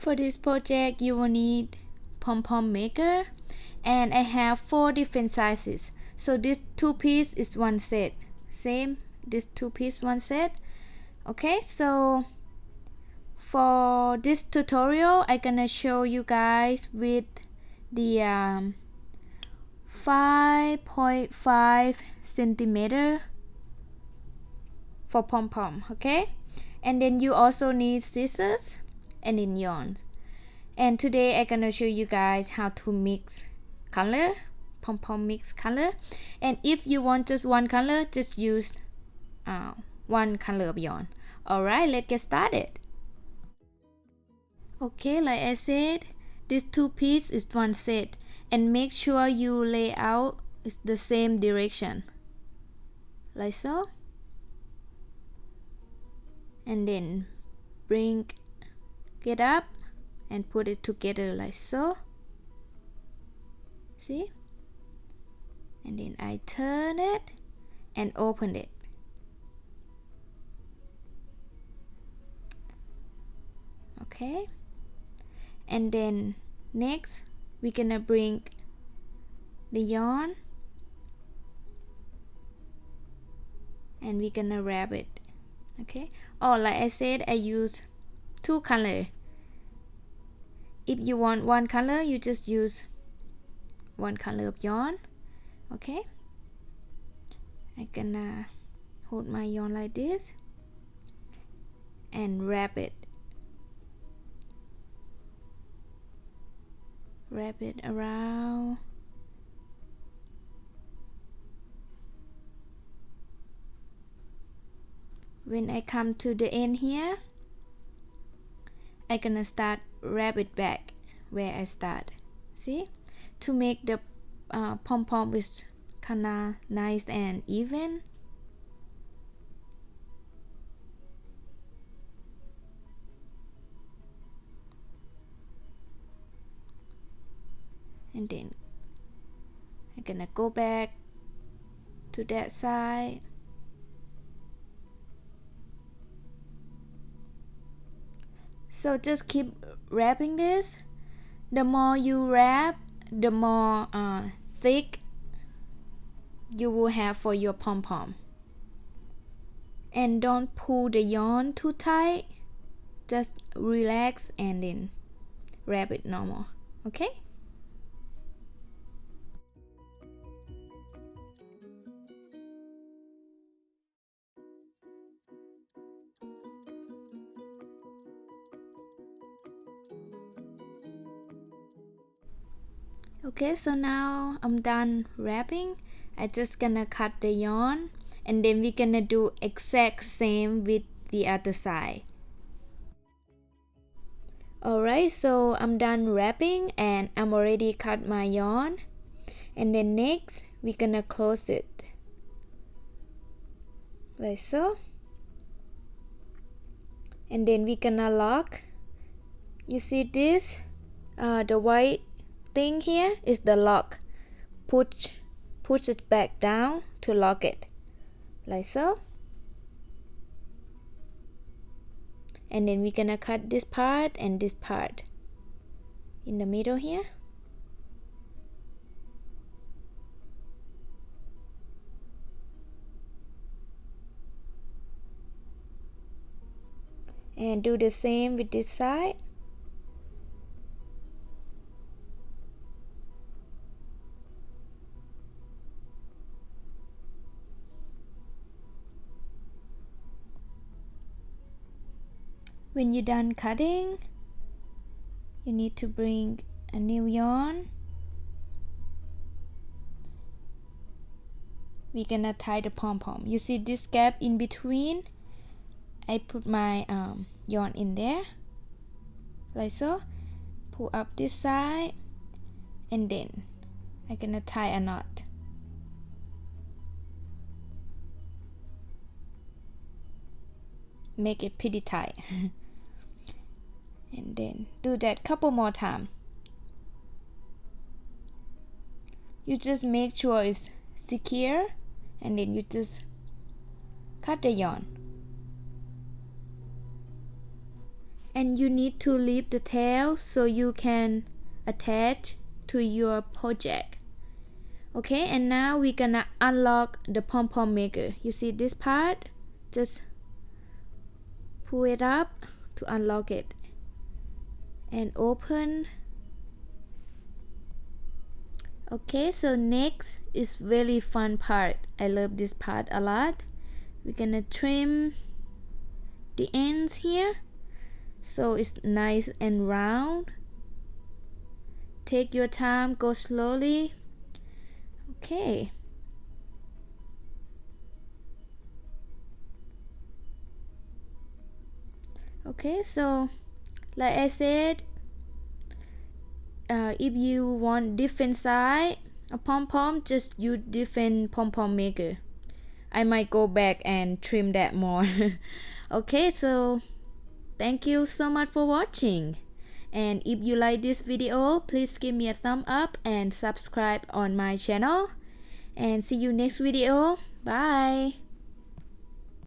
For this project, you will need pom-pom maker, and I have 4 different sizes. So this 2-piece is one set. Same, this 2-piece one set. Okay, so for this tutorial, I'm gonna show you guys with the 5.5 centimeter for pom-pom. Okay, and then you also need scissors and then yarns. And today I'm gonna show you guys how to mix color, pom-pom mix color. And if you want just one color, just use one color of yarn. Alright, let's get started. Okay, like I said, this 2-piece is one set, and make sure you lay out the same direction, like so. And then bring it up and put it together like so. See? And then I turn it and open it. Okay, and then next we're gonna bring the yarn and we're gonna wrap it. Okay, oh, like I said, I use 2 color. If you want one color, you just use one color of yarn. Okay, I'm gonna hold my yarn like this and wrap it around. When I come to the end here, I'm gonna start wrap it back where I start. See, to make the pom-pom is kinda nice and even. And then I'm gonna go back to that side. So just keep wrapping this. The more you wrap, the more thick you will have for your pom-pom. And don't pull the yarn too tight. Just relax and then wrap it normal. Okay? Okay, so now I'm done wrapping. I just gonna cut the yarn, and then we're gonna do exact same with the other side. Alright, so I'm done wrapping and I'm already cut my yarn. And then next we're gonna close it like so. And then we're gonna lock. You see this? The white thing here is the lock. Push it back down to lock it like so. And then we're gonna cut this part and this part in the middle here. And do the same with this side. When you're done cutting, you need to bring a new yarn. We're gonna tie the pom-pom. You see this gap in between? I put my yarn in there like so. Pull up this side, and then I'm gonna tie a knot. Make it pretty tight. And then do that couple more times. You just make sure it's secure, and then you just cut the yarn. and you need to leave the tail so you can attach to your project. Okay, and now we're gonna unlock the pom-pom maker. You see this part? Just pull it up to unlock it and open. Okay, so next is really fun part. I love this part a lot. We're gonna trim the ends here so it's nice and round. Take your time, go slowly. Okay. Okay, so like I said, if you want different size of pom-pom, just use different pom-pom maker. I might go back and trim that more. Okay, so thank you so much for watching, and if you like this video, please give me a thumb up and subscribe on my channel, and see you next video. Bye.